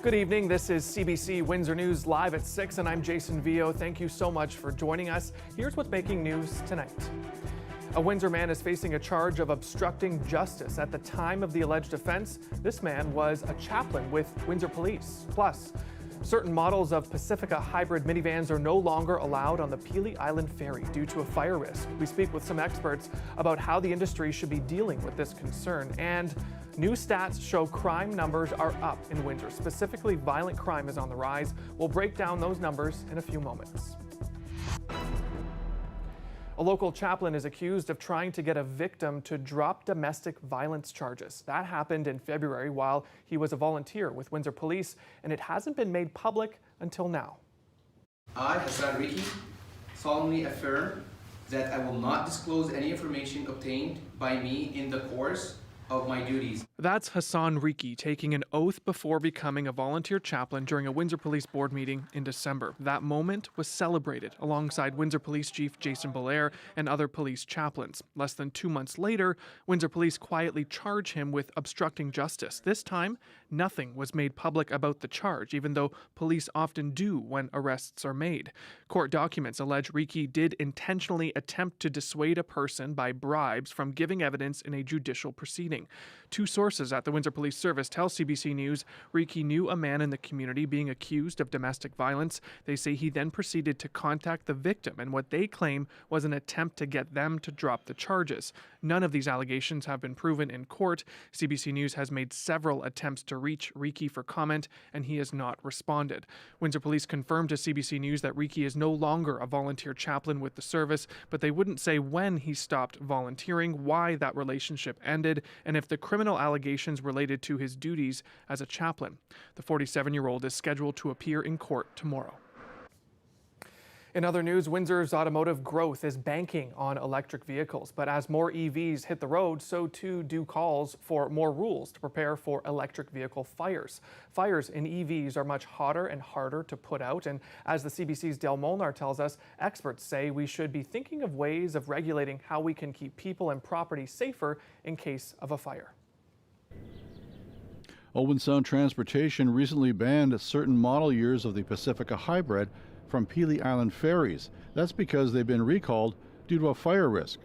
Good evening. This is CBC Windsor News live at 6, and I'm Jason Vio. Thank you so much for joining us. Here's what's making news tonight. A Windsor man is facing a charge of obstructing justice. At the time of the alleged offense, this man was a chaplain with Windsor Police. Plus, certain models of Pacifica hybrid minivans are no longer allowed on the Peely Island ferry due to a fire risk. We speak with some experts about how the industry should be dealing with this concern. And new stats show crime numbers are up in Windsor. Specifically, violent crime is on the rise. We'll break down those numbers in a few moments. A local chaplain is accused of trying to get a victim to drop domestic violence charges. That happened in February while he was a volunteer with Windsor Police, and it hasn't been made public until now. I, Hassan Riki, solemnly affirm that I will not disclose any information obtained by me in the course of my duties. That's Hassan Riki taking an oath before becoming a volunteer chaplain during a Windsor Police Board meeting in December. That moment was celebrated alongside Windsor Police Chief Jason Belair and other police chaplains. Less than 2 months later, Windsor Police quietly charge him with obstructing justice. This time, nothing was made public about the charge, even though police often do when arrests are made. Court documents allege Riki did intentionally attempt to dissuade a person by bribes from giving evidence in a judicial proceeding. Two sources at the Windsor Police Service tell CBC News Riki knew a man in the community being accused of domestic violence. They say he then proceeded to contact the victim and what they claim was an attempt to get them to drop the charges. None of these allegations have been proven in court. CBC News has made several attempts to reach Riki for comment, and he has not responded. Windsor Police confirmed to CBC News that Riki is no longer a volunteer chaplain with the service, but they wouldn't say when he stopped volunteering, why that relationship ended, and if the criminal allegations related to his duties as a chaplain. The 47-year-old is scheduled to appear in court tomorrow. In other news, Windsor's automotive growth is banking on electric vehicles. But as more EVs hit the road, so too do calls for more rules to prepare for electric vehicle fires. Fires in EVs are much hotter and harder to put out. And as the CBC's Dale Molnar tells us, experts say we should be thinking of ways of regulating how we can keep people and property safer in case of a fire. Owen Sound Transportation recently banned certain model years of the Pacifica hybrid from Peely Island ferries. That's because they've been recalled due to a fire risk.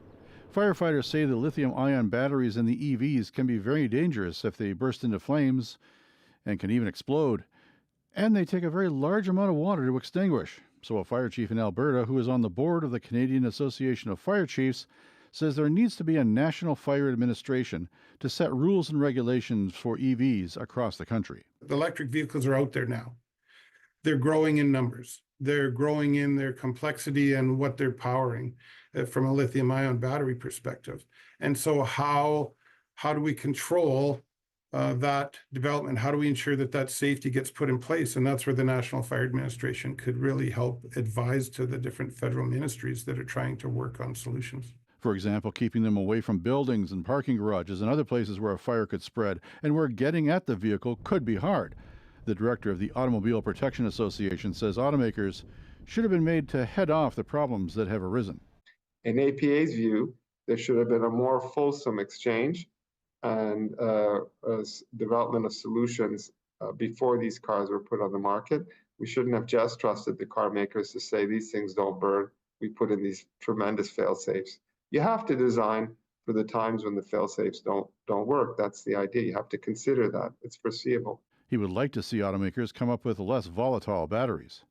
Firefighters say the lithium-ion batteries in the EVs can be very dangerous if they burst into flames and can even explode. And they take a very large amount of water to extinguish. So a fire chief in Alberta, who is on the board of the Canadian Association of Fire Chiefs, says there needs to be a national fire administration to set rules and regulations for EVs across the country. The electric vehicles are out there now. They're growing in numbers. They're growing in their complexity and what they're powering from a lithium-ion battery perspective. And so how do we control that development? How do we ensure that that safety gets put in place? And that's where the National Fire Administration could really help advise to the different federal ministries that are trying to work on solutions. For example, keeping them away from buildings and parking garages and other places where a fire could spread and where getting at the vehicle could be hard. The director of the Automobile Protection Association says automakers should have been made to head off the problems that have arisen. In APA's view, there should have been a more fulsome exchange and development of solutions before these cars were put on the market. We shouldn't have just trusted the car makers to say these things don't burn. We put in these tremendous fail-safes. You have to design for the times when the fail-safes don't work. That's the idea. You have to consider that. It's foreseeable. He would like to see automakers come up with less volatile batteries.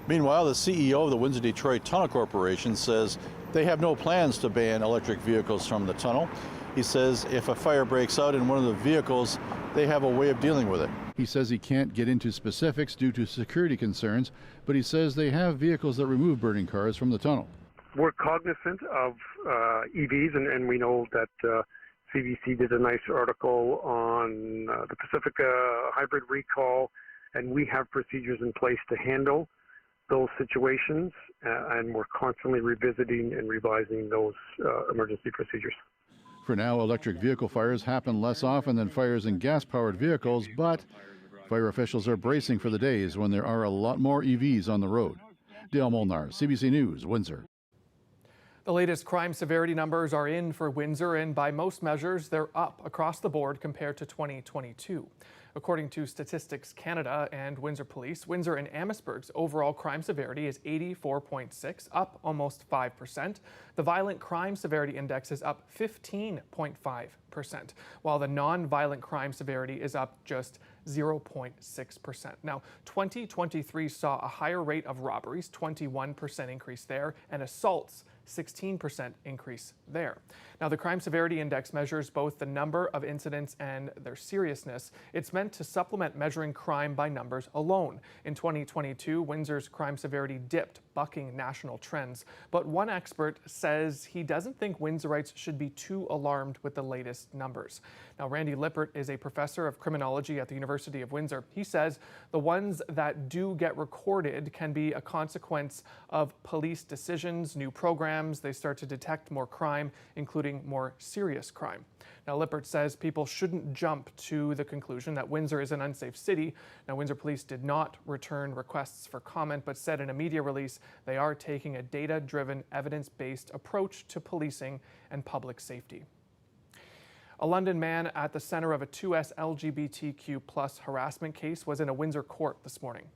Meanwhile, the CEO of the Windsor-Detroit Tunnel Corporation says they have no plans to ban electric vehicles from the tunnel. He says if a fire breaks out in one of the vehicles, they have a way of dealing with it. He says he can't get into specifics due to security concerns, but he says they have vehicles that remove burning cars from the tunnel. We're cognizant of EVs, and we know that CBC did a nice article on the Pacifica hybrid recall, and we have procedures in place to handle those situations, and we're constantly revisiting and revising those emergency procedures. For now, electric vehicle fires happen less often than fires in gas-powered vehicles, but fire officials are bracing for the days when there are a lot more EVs on the road. Dale Molnar, CBC News, Windsor. The latest crime severity numbers are in for Windsor, and by most measures, they're up across the board compared to 2022. According to Statistics Canada and Windsor Police, Windsor and Amherstburg's overall crime severity is 84.6, up almost 5%. The violent crime severity index is up 15.5%, while the non-violent crime severity is up just 0.6%. Now, 2023 saw a higher rate of robberies, 21% increase there, and assaults, 16% increase there. Now, the crime severity index measures both the number of incidents and their seriousness. It's meant to supplement measuring crime by numbers alone. In 2022, Windsor's crime severity dipped, bucking national trends. But one expert says he doesn't think Windsorites should be too alarmed with the latest numbers. Now, Randy Lippert is a professor of criminology at the University of Windsor. He says the ones that do get recorded can be a consequence of police decisions, new programs. They start to detect more crime, including more serious crime. Now, Lippert says people shouldn't jump to the conclusion that Windsor is an unsafe city. Now, Windsor Police did not return requests for comment, but said in a media release they are taking a data-driven, evidence-based approach to policing and public safety. A London man at the center of a 2S LGBTQ+ harassment case was in a Windsor court this morning.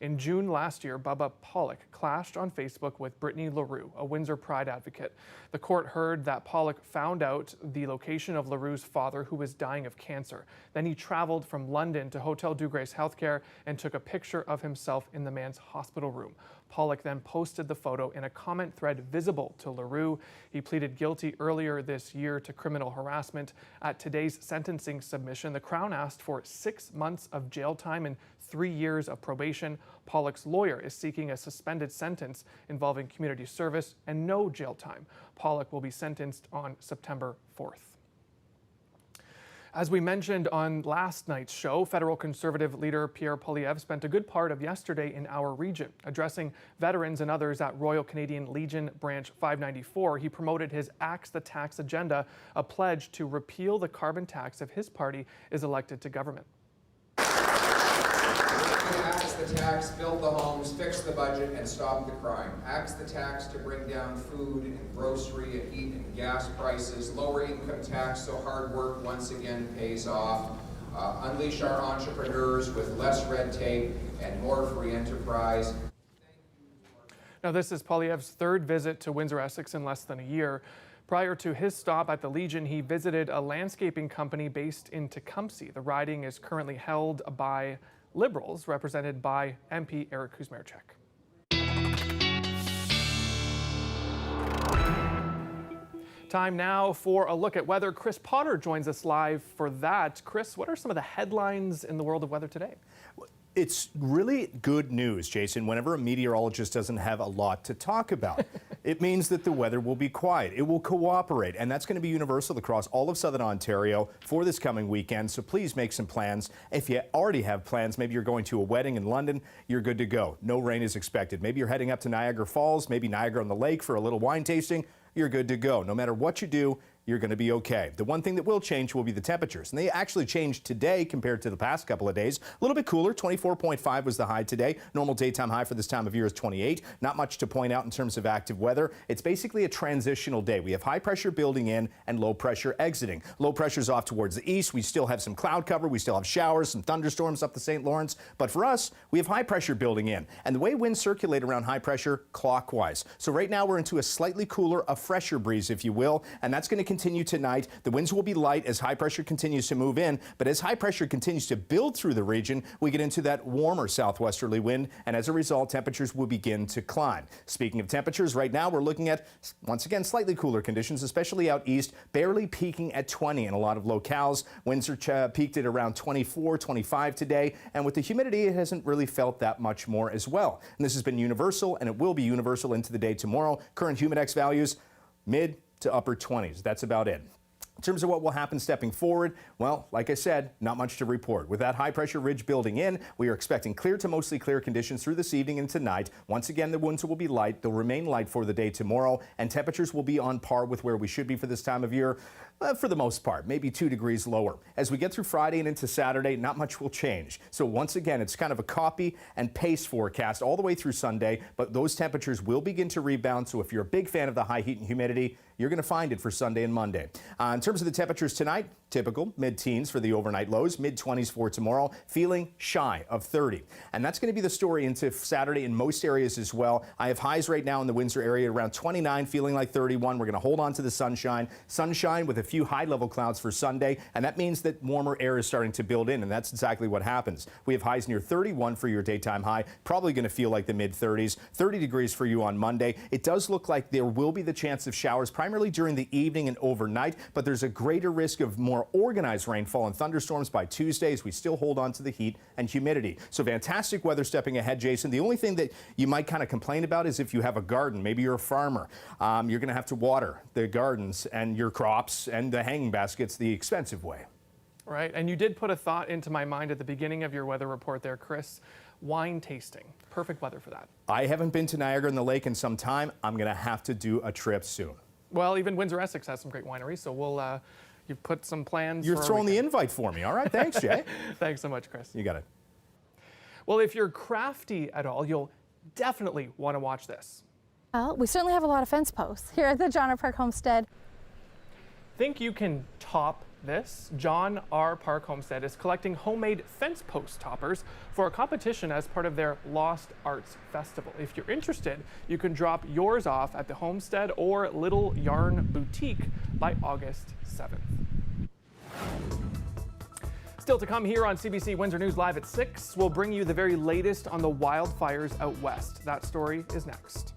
In June last year, Bubba Pollock clashed on Facebook with Brittany LaRue, a Windsor Pride advocate. The court heard that Pollock found out the location of LaRue's father, who was dying of cancer. Then he traveled from London to Hotel du Grace Healthcare and took a picture of himself in the man's hospital room. Pollock then posted the photo in a comment thread visible to LaRue. He pleaded guilty earlier this year to criminal harassment. At today's sentencing submission, the Crown asked for 6 months of jail time and 3 years of probation. Pollock's lawyer is seeking a suspended sentence involving community service and no jail time. Pollock will be sentenced on September 4th. As we mentioned on last night's show, federal Conservative leader Pierre Poilievre spent a good part of yesterday in our region. Addressing veterans and others at Royal Canadian Legion Branch 594, he promoted his Axe the Tax agenda, a pledge to repeal the carbon tax if his party is elected to government. Axe the tax, build the homes, fix the budget, and stop the crime. Axe the tax to bring down food and grocery and heat and gas prices, lower income tax so hard work once again pays off, unleash our entrepreneurs with less red tape and more free enterprise. Now, this is Poilievre's third visit to Windsor, Essex in less than a year. Prior to his stop at the Legion, he visited a landscaping company based in Tecumseh. The riding is currently held by Liberals, represented by MP Eric Kuzmarczyk. Time now for a look at weather. Chris Potter joins us live for that. Chris, what are some of the headlines in the world of weather today? It's really good news, Jason, whenever a meteorologist doesn't have a lot to talk about. It means that the weather will be quiet. It will cooperate, and that's going to be universal across all of southern Ontario for this coming weekend, so please make some plans. If you already have plans, maybe you're going to a wedding in London, you're good to go. No rain is expected. Maybe you're heading up to Niagara Falls, maybe Niagara on the Lake for a little wine tasting, you're good to go. No matter what you do, you're going to be okay. The one thing that will change will be the temperatures. And they actually changed today compared to the past couple of days. A little bit cooler, 24.5 was the high today. Normal daytime high for this time of year is 28. Not much to point out in terms of active weather. It's basically a transitional day. We have high pressure building in and low pressure exiting. Low pressure's off towards the east. We still have some cloud cover. We still have showers, some thunderstorms up the St. Lawrence. But for us, we have high pressure building in. And the way winds circulate around high pressure, clockwise. So right now we're into a slightly cooler, a fresher breeze, if you will. And that's going to continue tonight. The winds will be light as high pressure continues to move in, but as high pressure continues to build through the region, we get into that warmer southwesterly wind, and as a result, temperatures will begin to climb. Speaking of temperatures, right now we're looking at, once again, slightly cooler conditions, especially out east, barely peaking at 20 in a lot of locales. Winds are peaked at around 24, 25 today, and with the humidity, it hasn't really felt that much more as well. And this has been universal, and it will be universal into the day tomorrow. Current humidex values, mid to upper 20s. That's about it. In terms of what will happen stepping forward, well, like I said, not much to report. With that high pressure ridge building in, we are expecting clear to mostly clear conditions through this evening and tonight. Once again, the winds will be light. They'll remain light for the day tomorrow, and temperatures will be on par with where we should be for this time of year. For the most part, maybe 2 degrees lower. As we get through Friday and into Saturday, not much will change. So once again, it's kind of a copy and paste forecast all the way through Sunday, but those temperatures will begin to rebound. So if you're a big fan of the high heat and humidity, you're going to find it for Sunday and Monday. In terms terms of the temperatures tonight, typical mid-teens for the overnight lows, mid-20s for tomorrow, feeling shy of 30. And that's going to be the story into Saturday in most areas as well. I have highs right now in the Windsor area around 29, feeling like 31. We're going to hold on to the sunshine. Sunshine with a few high-level clouds for Sunday, and that means that warmer air is starting to build in, and that's exactly what happens. We have highs near 31 for your daytime high, probably going to feel like the mid-30s, 30 degrees for you on Monday. It does look like there will be the chance of showers primarily during the evening and overnight, but there's a greater risk of more organized rainfall and thunderstorms by Tuesday as we still hold on to the heat and humidity. So fantastic weather stepping ahead, Jason. The only thing that you might kind of complain about is if you have a garden, maybe you're a farmer, you're going to have to water the gardens and your crops and the hanging baskets the expensive way. Right, and you did put a thought into my mind at the beginning of your weather report there, Chris. Wine tasting, perfect weather for that. I haven't been to Niagara-on-the-Lake in some time. I'm going to have to do a trip soon. Well, even Windsor-Essex has some great wineries, so we'll, you've put some plans. You're throwing the invite for me. All right, thanks, Jay. Thanks so much, Chris. You got it. Well, if you're crafty at all, you'll definitely want to watch this. Well, we certainly have a lot of fence posts here at the John R. Park Homestead. Think you can top this? John R. Park Homestead is collecting homemade fence post toppers for a competition as part of their Lost Arts Festival. If you're interested, you can drop yours off at the Homestead or Little Yarn Boutique by August 7th. Still to come here on CBC Windsor News Live at 6, we'll bring you the very latest on the wildfires out west. That story is next.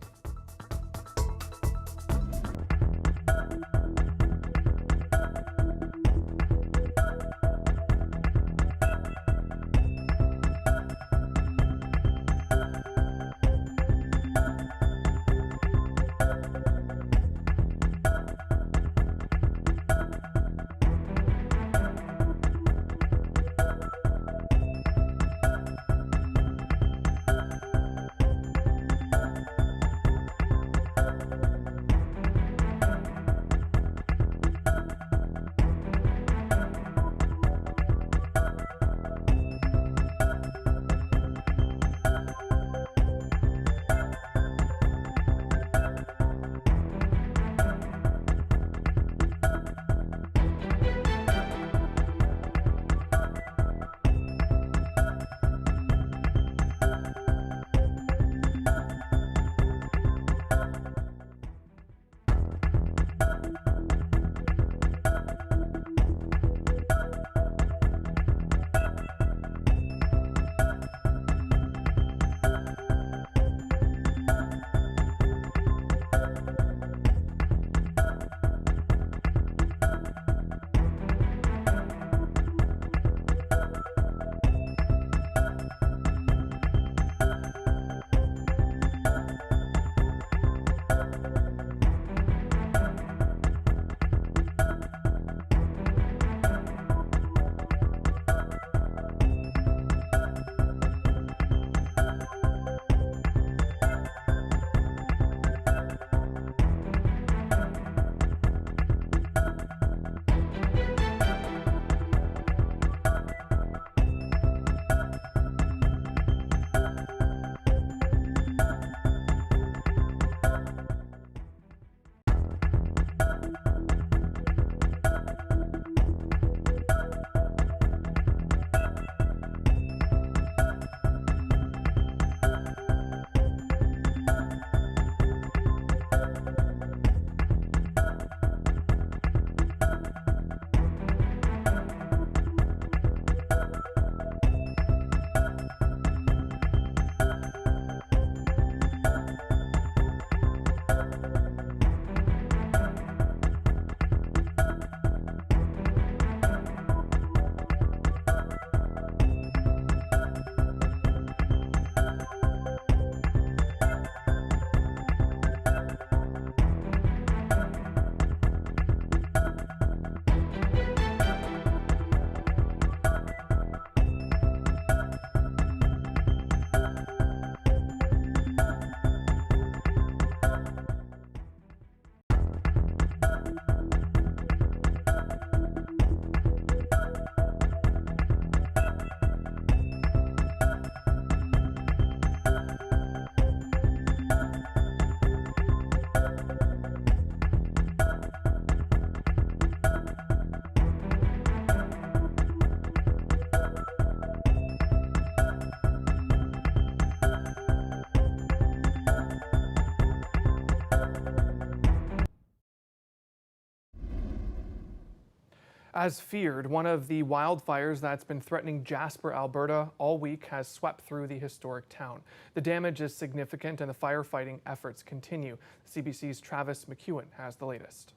As feared, one of the wildfires that's been threatening Jasper, Alberta all week has swept through the historic town. The damage is significant and the firefighting efforts continue. CBC's Travis McEwen has the latest.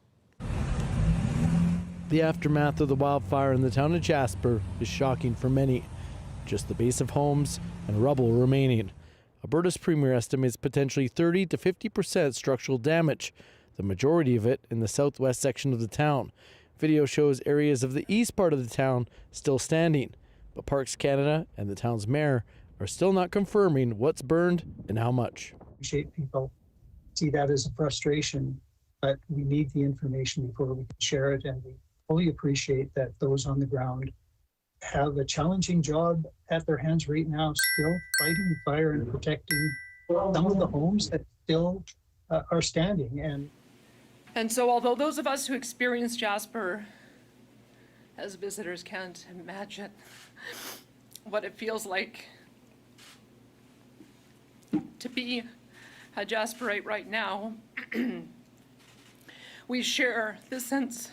The aftermath of the wildfire in the town of Jasper is shocking for many. Just the base of homes and rubble remaining. Alberta's premier estimates potentially 30 to 50% structural damage, the majority of it in the southwest section of the town. Video shows areas of the east part of the town still standing, but Parks Canada and the town's mayor are still not confirming what's burned and how much. Appreciate people see that as a frustration, but we need the information before we can share it, and we fully appreciate that those on the ground have a challenging job at their hands right now, still fighting the fire and protecting some of the homes that still are standing. And so although those of us who experience Jasper as visitors can't imagine what it feels like to be a Jasperite right now, we share this sense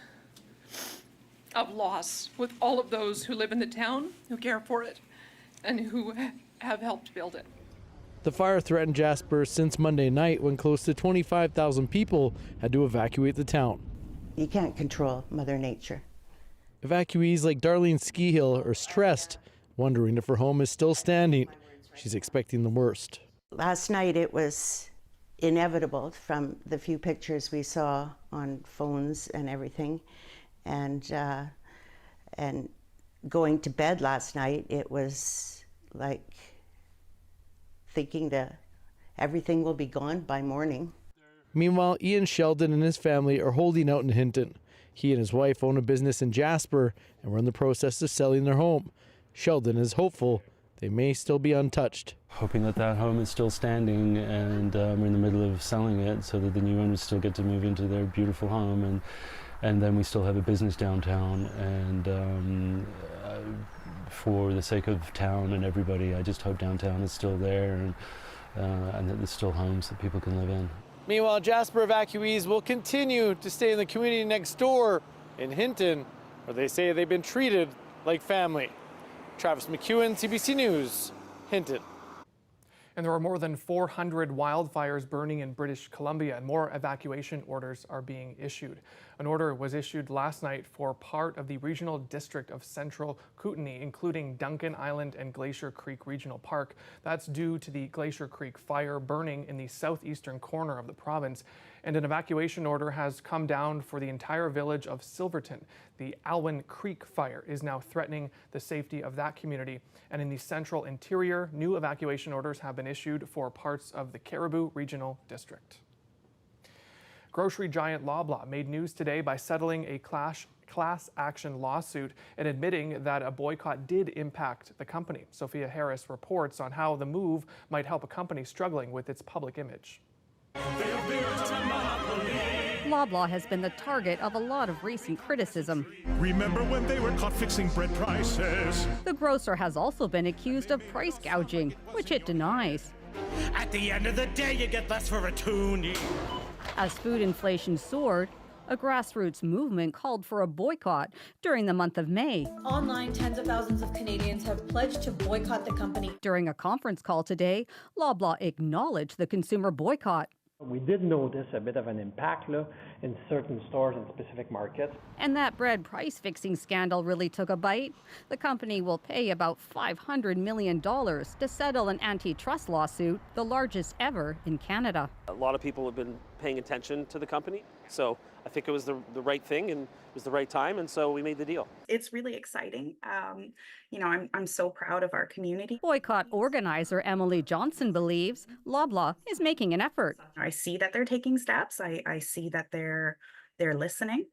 of loss with all of those who live in the town, who care for it, and who have helped build it. The fire threatened Jasper since Monday night when close to 25,000 people had to evacuate the town. You can't control Mother Nature. Evacuees like Darlene Skihill are stressed, wondering if her home is still standing. She's expecting the worst. Last night it was inevitable from the few pictures we saw on phones and everything. And going to bed last night, it was like thinking that everything will be gone by morning. Meanwhile, Ian Sheldon and his family are holding out in Hinton. He and his wife own a business in Jasper and were in the process of selling their home. Sheldon is hopeful they may still be untouched. Hoping that that home is still standing, and we're in the middle of selling it so that the new owners still get to move into their beautiful home, and then we still have a business downtown, and for the sake of town and everybody, I just hope downtown is still there, and that there's still homes that people can live in. Meanwhile, Jasper evacuees will continue to stay in the community next door in Hinton, where they say they've been treated like family. Travis McEwen, CBC News, Hinton. And there are more than 400 wildfires burning in British Columbia, and more evacuation orders are being issued. An order was issued last night for part of the regional district of Central Kootenay, including Duncan Island and Glacier Creek Regional Park. That's due to the Glacier Creek fire burning in the southeastern corner of the province. And an evacuation order has come down for the entire village of Silverton. The Alwyn Creek fire is now threatening the safety of that community. And in the central interior, new evacuation orders have been issued for parts of the Caribou Regional District. Grocery giant Loblaws made news today by settling a class action lawsuit and admitting that a boycott did impact the company. Sophia Harris reports on how the move might help a company struggling with its public image. Loblaws has been the target of a lot of recent criticism. Remember when they were caught fixing bread prices? The grocer has also been accused of price gouging, which it denies. At the end of the day, you get less for a toonie. As food inflation soared, a grassroots movement called for a boycott during the month of May. Online, tens of thousands of Canadians have pledged to boycott the company. During a conference call today, Loblaws acknowledged the consumer boycott. We did notice a bit of an impact in certain stores in specific markets. And that bread price fixing scandal really took a bite. The company will pay about $500 million to settle an antitrust lawsuit, the largest ever in Canada. A lot of people have been paying attention to the company, so I think it was the right thing and it was the right time, and so we made the deal. It's really exciting. I'm so proud of our community. Boycott organizer Emily Johnson believes Loblaws is making an effort. I see that they're taking steps. I see that they're listening.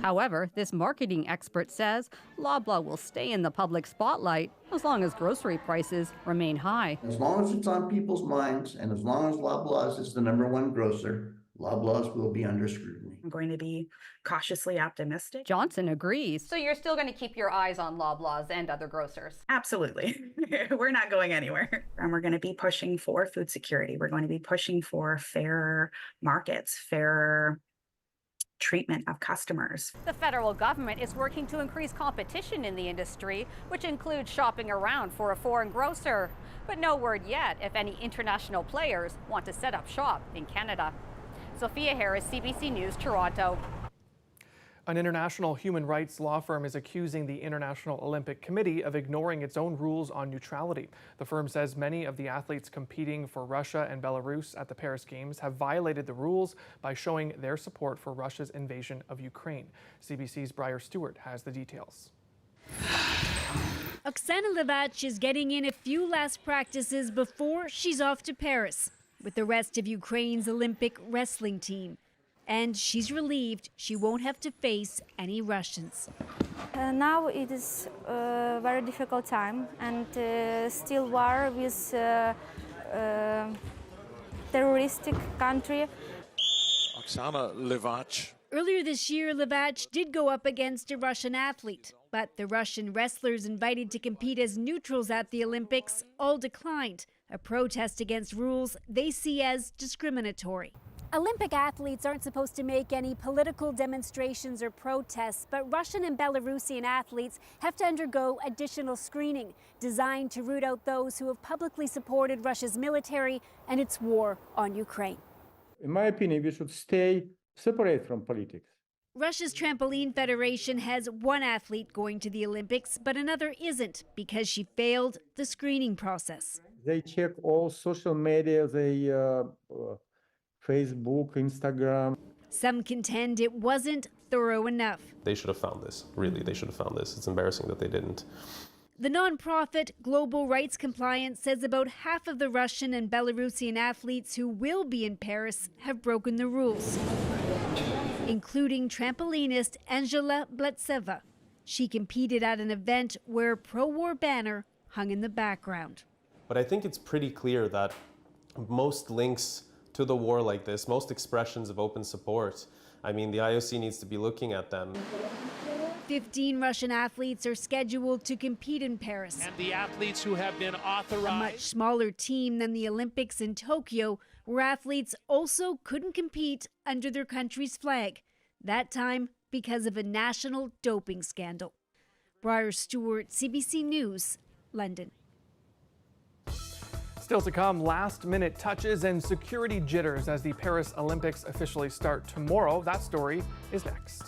However, this marketing expert says Loblaws will stay in the public spotlight as long as grocery prices remain high. As long as it's on people's minds and as long as Loblaws is the #1 grocer, Loblaws will be under scrutiny. I'm going to be cautiously optimistic. Johnson agrees. So you're still going to keep your eyes on Loblaws and other grocers? Absolutely. We're not going anywhere. And we're going to be pushing for food security. We're going to be pushing for fairer markets, fairer treatment of customers. The federal government is working to increase competition in the industry, which includes shopping around for a foreign grocer. But no word yet if any international players want to set up shop in Canada. Sophia Harris, CBC News, Toronto. An international human rights law firm is accusing the International Olympic Committee of ignoring its own rules on neutrality. The firm says many of the athletes competing for Russia and Belarus at the Paris Games have violated the rules by showing their support for Russia's invasion of Ukraine. CBC's Briar Stewart has the details. Oksana Levach is getting in a few last practices before she's off to Paris with the rest of Ukraine's Olympic wrestling team. And she's relieved she won't have to face any Russians. Now it is a very difficult time, and still war with terroristic country. Oksana Levach. Earlier this year, Levach did go up against a Russian athlete, but the Russian wrestlers invited to compete as neutrals at the Olympics all declined, a protest against rules they see as discriminatory. Olympic athletes aren't supposed to make any political demonstrations or protests, but Russian and Belarusian athletes have to undergo additional screening designed to root out those who have publicly supported Russia's military and its war on Ukraine. In my opinion, we should stay separate from politics. Russia's Trampoline Federation has one athlete going to the Olympics, but another isn't because she failed the screening process. They check all social media, Facebook, Instagram. Some contend it wasn't thorough enough. They should have found this. Really, they should have found this. It's embarrassing that they didn't. The nonprofit Global Rights Compliance says about half of the Russian and Belarusian athletes who will be in Paris have broken the rules, including trampolinist Angela Blatseva. She competed at an event where a pro-war banner hung in the background. But I think it's pretty clear that most links to the war like this, most expressions of open support, I mean, the IOC needs to be looking at them. 15 Russian athletes are scheduled to compete in Paris. And the athletes who have been authorized. A much smaller team than the Olympics in Tokyo, where athletes also couldn't compete under their country's flag. That time because of a national doping scandal. Briar Stewart, CBC News, London. Still to come, last-minute touches and security jitters as the Paris Olympics officially start tomorrow. That story is next.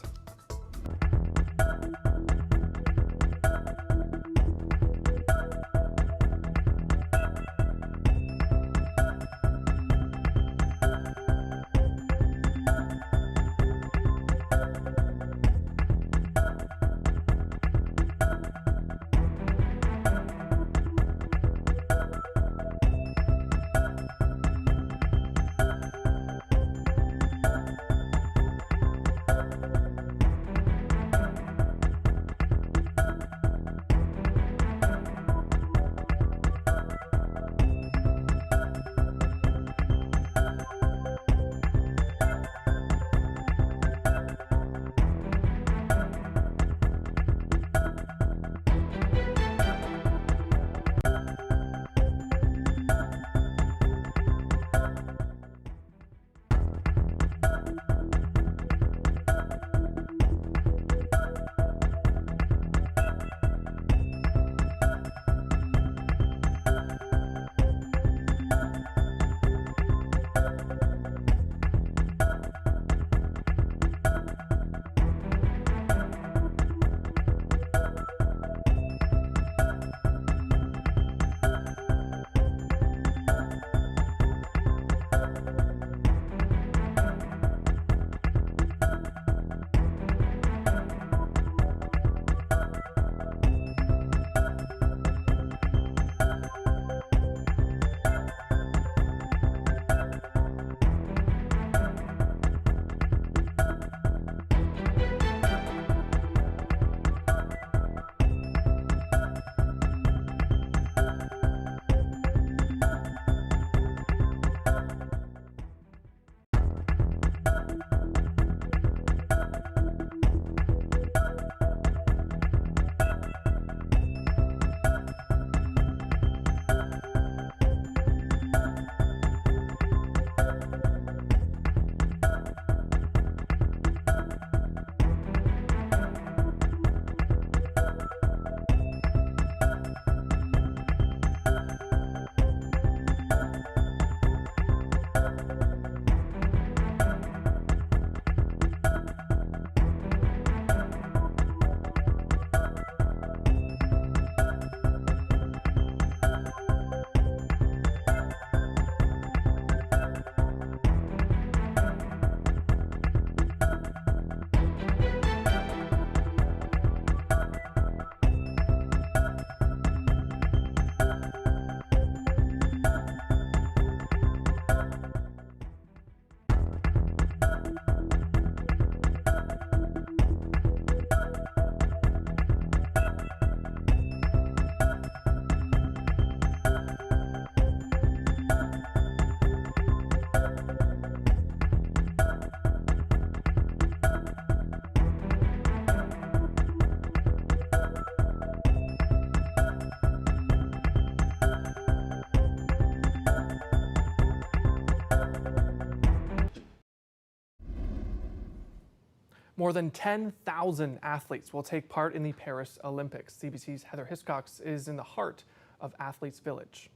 More than 10,000 athletes will take part in the Paris Olympics. CBC's Heather Hiscox is in the heart of Athletes Village.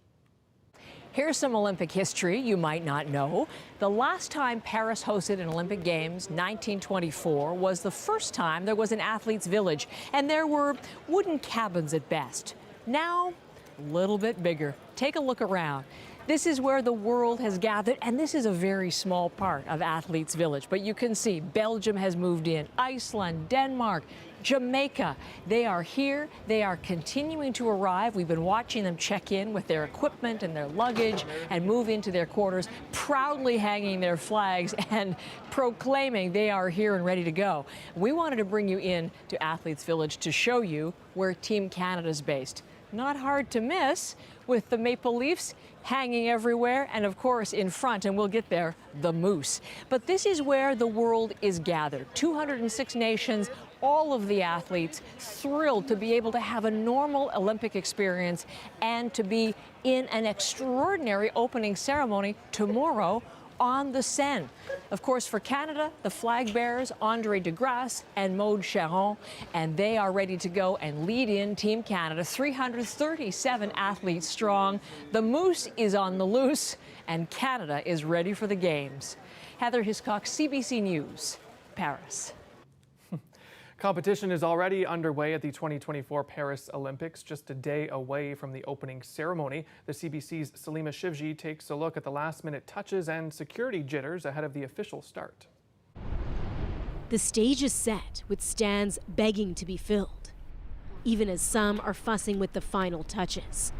Here's some Olympic history you might not know. The last time Paris hosted an Olympic Games, 1924, was the first time there was an athletes' village, and there were wooden cabins at best. Now, a little bit bigger. Take a look around. This is where the world has gathered, and this is a very small part of Athletes Village. But you can see Belgium has moved in, Iceland, Denmark, Jamaica. They are here. They are continuing to arrive. We've been watching them check in with their equipment and their luggage and move into their quarters, proudly hanging their flags and proclaiming they are here and ready to go. We wanted to bring you in to Athletes Village to show you where Team Canada is based. Not hard to miss, with the Maple Leafs hanging everywhere, and of course in front, and we'll get there, the Moose. But this is where the world is gathered. 206 nations, all of the athletes thrilled to be able to have a normal Olympic experience and to be in an extraordinary opening ceremony tomorrow on the Seine. Of course, for Canada, the flag bearers, Andre de Grasse and Maude Charon, and they are ready to go and lead in Team Canada, 337 athletes strong. The Moose is on the loose, and Canada is ready for the Games. Heather Hiscox, CBC News, Paris. Competition is already underway at the 2024 Paris Olympics, just a day away from the opening ceremony. The CBC's Salima Shivji takes a look at the last-minute touches and security jitters ahead of the official start. The stage is set, with stands begging to be filled, even as some are fussing with the final touches.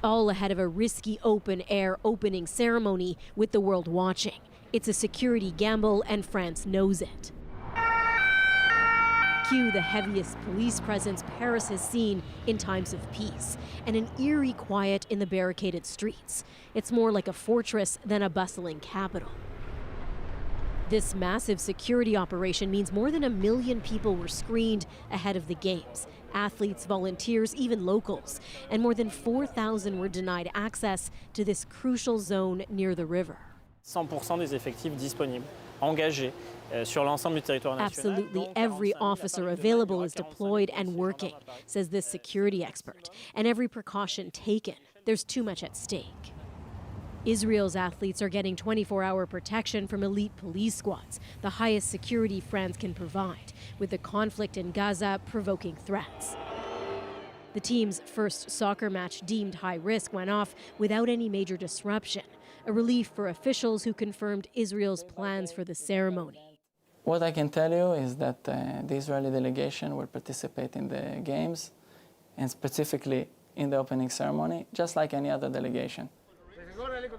All ahead of a risky open-air opening ceremony with the world watching. It's a security gamble, and France knows it. Cue the heaviest police presence Paris has seen in times of peace, and an eerie quiet in the barricaded streets. It's more like a fortress than a bustling capital. This massive security operation means more than 1 million people were screened ahead of the Games. Athletes, volunteers, even locals. And more than 4,000 were denied access to this crucial zone near the river. 100% des effectifs disponibles, engagés sur l'ensemble du territoire national. Absolutely every officer available is deployed and working, says this security expert. And every precaution taken. There's too much at stake. Israel's athletes are getting 24-hour protection from elite police squads, the highest security France can provide, with the conflict in Gaza provoking threats. The team's first soccer match deemed high risk went off without any major disruption, a relief for officials who confirmed Israel's plans for the ceremony. What I can tell you is that the Israeli delegation will participate in the Games, and specifically in the opening ceremony, just like any other delegation.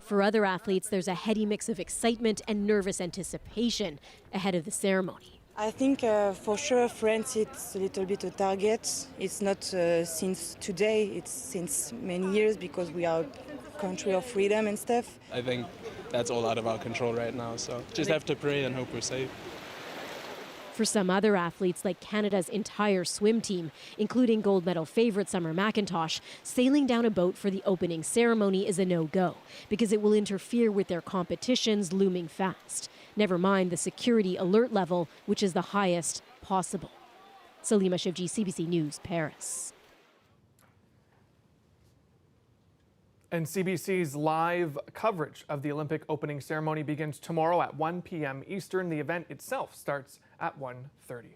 For other athletes, there's a heady mix of excitement and nervous anticipation ahead of the ceremony. I think for sure France it's a little bit a target. It's not since today, it's since many years, because we are a country of freedom and stuff. I think that's all out of our control right now, so just have to pray and hope we're safe. For some other athletes, like Canada's entire swim team, including gold medal favorite Summer McIntosh, sailing down a boat for the opening ceremony is a no-go because it will interfere with their competitions looming fast. Never mind the security alert level, which is the highest possible. Salima Shivji, CBC News, Paris. And CBC's live coverage of the Olympic opening ceremony begins tomorrow at 1 p.m. Eastern. The event itself starts at 1:30.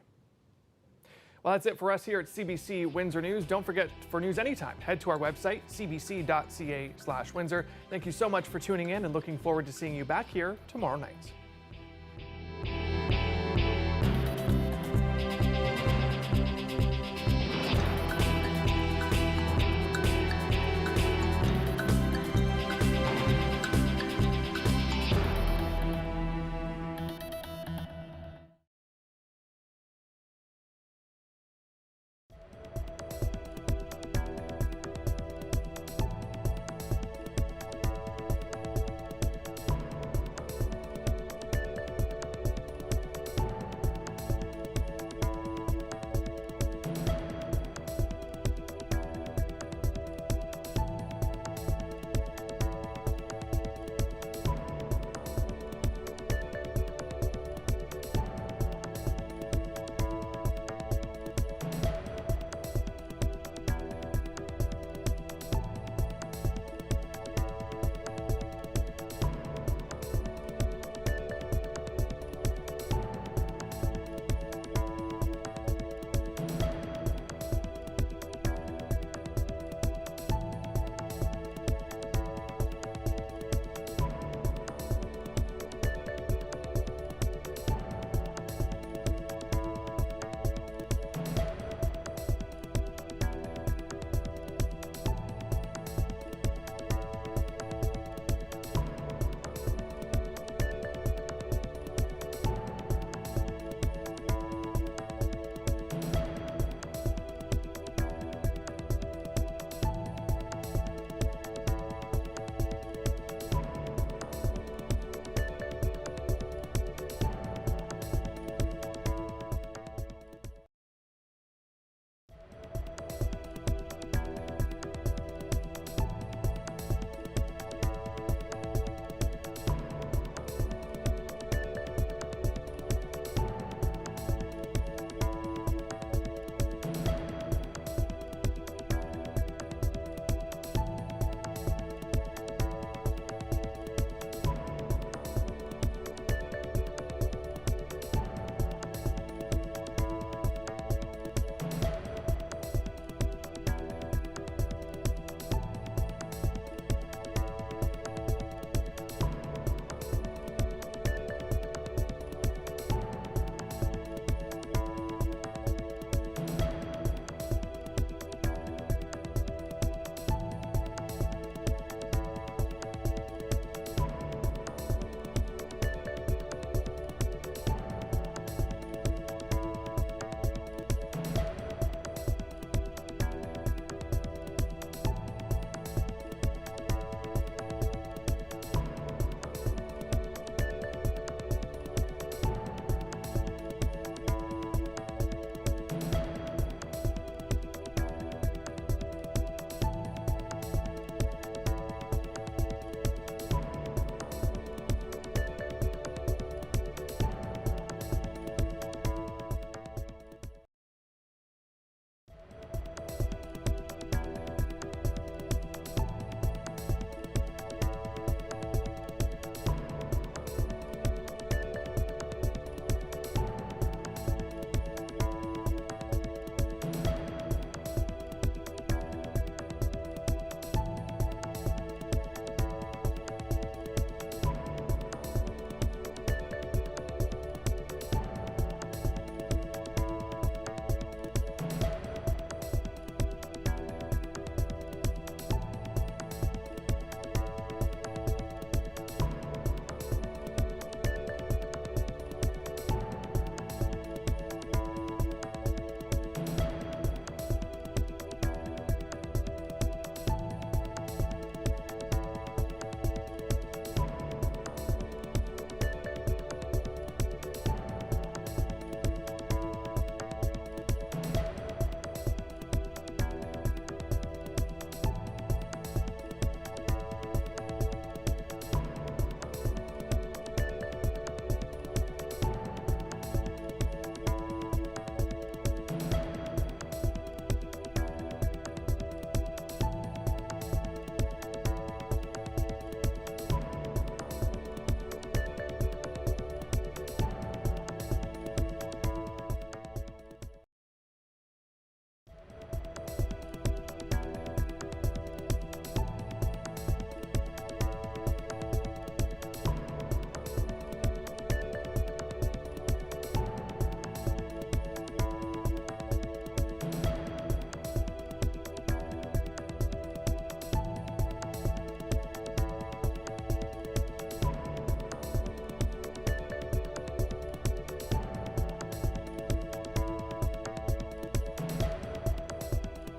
Well, that's it for us here at CBC Windsor News. Don't forget, for news anytime, head to our website, cbc.ca/Windsor. Thank you so much for tuning in, and looking forward to seeing you back here tomorrow night.